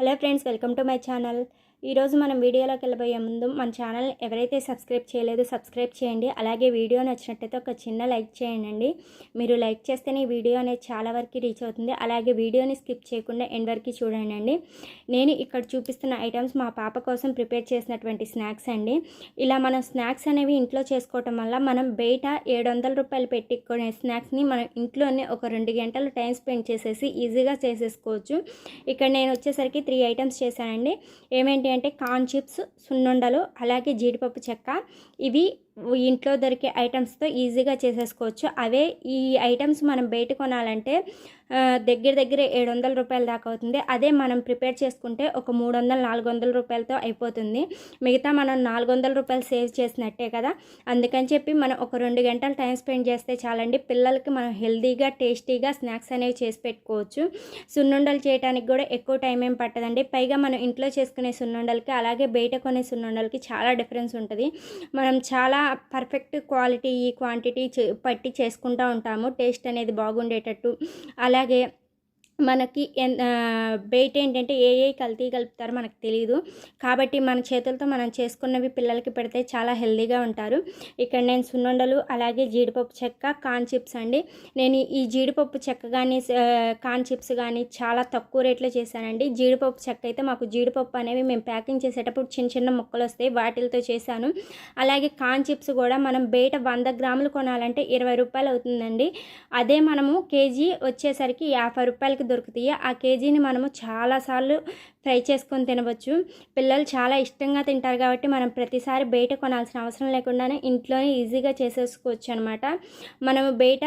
Hello friends, welcome to my channel. ఈరోజు మనం వీడియోలోకి వెళ్ళబోయే ముందు మన ఛానల్ ఎవరైతే సబ్స్క్రైబ్ చేయలేదో సబ్స్క్రైబ్ చేయండి. అలాగే వీడియో నచ్చినట్టయితే ఒక చిన్న లైక్ చేయండి. మీరు లైక్ చేస్తేనే ఈ వీడియో అనేది చాలా వరకు రీచ్ అవుతుంది. అలాగే వీడియోని స్కిప్ చేయకుండా ఎండ్ వరకు చూడండి. నేను ఇక్కడ చూపిస్తున్న ఐటమ్స్ మా పాప కోసం ప్రిపేర్ చేసినటువంటి స్నాక్స్ అండి. ఇలా మనం స్నాక్స్ అనేవి ఇంట్లో చేసుకోవటం వల్ల మనం బయట 700 రూపాయలు పెట్టి కొనే స్నాక్స్ని మనం ఇంట్లోనే ఒక 2 గంటలు టైం స్పెండ్ చేసేసి ఈజీగా చేసేసుకోవచ్చు. ఇక్కడ నేను వచ్చేసరికి 3 ఐటమ్స్ చేశానండి. ఏమేంటి అంటే కార్న్ చిప్స్, సున్నుండలు, అలాగే జీడిపప్పు చెక్క. ఇవి ఇంట్లో దొరికే ఐటమ్స్తో ఈజీగా చేసేసుకోవచ్చు. అవే ఈ ఐటమ్స్ మనం బయట కొనాలంటే దగ్గర 700 రూపాయల దాకా అవుతుంది. అదే మనం ప్రిపేర్ చేసుకుంటే ఒక 300-400 రూపాయలతో అయిపోతుంది. మిగతా మనం 400 రూపాయలు సేవ్ చేసినట్టే కదా. అందుకని చెప్పి మనం ఒక 2 గంటలు టైం స్పెండ్ చేస్తే చాలండి. పిల్లలకి మనం హెల్తీగా టేస్టీగా స్నాక్స్ అనేవి చేసి పెట్టుకోవచ్చు. సున్నుండలు చేయడానికి కూడా ఎక్కువ టైం ఏం పట్టదండి. పైగా మనం ఇంట్లో చేసుకునే సున్నుండలకి అలాగే బయట కొనే సున్నుండలకి చాలా డిఫరెన్స్ ఉంటుంది. మనం చాలా పర్ఫెక్ట్ క్వాలిటీ క్వాంటిటీ పట్టి చేసుకుంటూ ఉంటాము, టేస్ట్ అనేది బాగుండేటట్టు. అలాగే మనకి బయట ఏంటంటే ఏ కల్తీ కలుపుతారో మనకు తెలియదు. కాబట్టి మన చేతులతో మనం చేసుకున్నవి పిల్లలకి పెడితే చాలా హెల్తీగా ఉంటారు. ఇక్కడ నేను సున్నుండలు, అలాగే జీడిపప్పు చెక్క, కార్న్ చిప్స్ అండి. నేను ఈ జీడిపప్పు చెక్క కానీ కార్న్ చిప్స్ కానీ చాలా తక్కువ రేట్లో చేశానండి. జీడిపప్పు చెక్క అయితే మాకు జీడిపప్పు అనేవి మేము ప్యాకింగ్ చేసేటప్పుడు చిన్న చిన్న ముక్కలు వస్తాయి, వాటితో చేశాను. అలాగే కార్న్ చిప్స్ కూడా మనం బయట 100 గ్రాములు కొనాలంటే 20 రూపాయలు అవుతుందండి. అదే మనము కేజీ వచ్చేసరికి 50 రూపాయలకి దొరుకుతాయి. ఆ కేజీని మనము చాలాసార్లు ఫ్రై చేసుకొని తినవచ్చు. పిల్లలు చాలా ఇష్టంగా తింటారు కాబట్టి మనం ప్రతిసారి బయట కొనాల్సిన అవసరం లేకుండానే ఇంట్లోనే ఈజీగా చేసేసుకోవచ్చు అనమాట. మనము బయట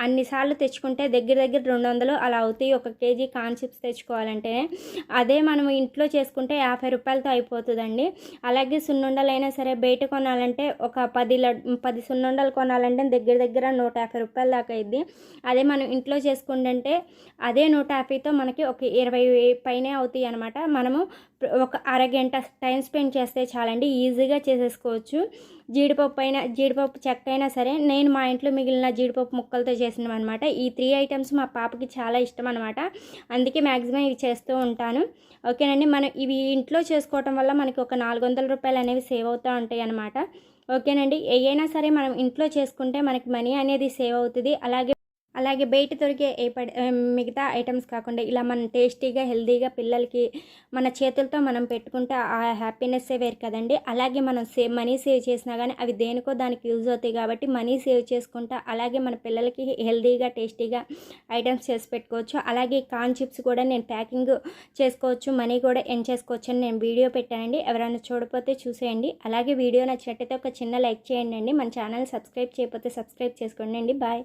అన్నిసార్లు తెచ్చుకుంటే దగ్గర 200 అలా అవుతాయి ఒక కేజీ కార్న్ చిప్స్ తెచ్చుకోవాలంటే. అదే మనం ఇంట్లో చేసుకుంటే 50 రూపాయలతో అయిపోతుందండి. అలాగే సున్నుండలైనా సరే బయట కొనాలంటే ఒక 10 సున్నుండలు కొనాలంటే దగ్గర 150 రూపాయల దాకా అయింది. అదే మనం ఇంట్లో చేసుకుంటే అదే 150తో మనకి ఒక 20 పైనే అవుతాయి అనమాట. మనము ఒక అరగంట టైం స్పెండ్ చేస్తే చాలండి, ఈజీగా చేసేసుకోవచ్చు. జీడిపప్పు చెక్క అయినా సరే నేను మా ఇంట్లో మిగిలిన జీడిపప్పు ముక్కలతో చేసినవి అనమాట. ఈ 3 ఐటమ్స్ మా పాపకి చాలా ఇష్టం అనమాట. అందుకే మ్యాక్సిమం ఇవి చేస్తూ ఉంటాను. ఓకేనండి, మనం ఇవి ఇంట్లో చేసుకోవటం వల్ల మనకి ఒక 400 రూపాయలు అనేవి సేవ్ అవుతూ ఉంటాయి అనమాట. ఓకేనండి, ఏవైనా సరే మనం ఇంట్లో చేసుకుంటే మనకి మనీ అనేది సేవ్ అవుతుంది. అలాగే బయట దొరికే మిగతా ఐటమ్స్ కాకుండా ఇలా మనం టేస్టీగా హెల్తీగా పిల్లలకి మన చేతులతో మనం పెట్టుకుంటే ఆ హ్యాపీనెస్సే వేరు కదండి. అలాగే మనం మనీ సేవ్ చేసినా కానీ అవి దేనికో దానికి యూజ్ అవుతాయి కాబట్టి మనీ సేవ్ చేసుకుంటా అలాగే మన పిల్లలకి హెల్తీగా టేస్టీగా ఐటమ్స్ చేసి పెట్టుకోవచ్చు. అలాగే కార్న్ చిప్స్ కూడా నేను ప్యాకింగ్ చేసుకోవచ్చు, మనీ కూడా ఎర్న్ చేసుకోవచ్చు అని నేను వీడియో పెట్టానండి. ఎవరైనా చూడకపోతే చూసేయండి. అలాగే వీడియో నచ్చినట్టయితే ఒక చిన్న లైక్ చేయండి. మన ఛానల్ సబ్స్క్రైబ్ చేయకపోతే సబ్స్క్రైబ్ చేసుకోండి. బాయ్.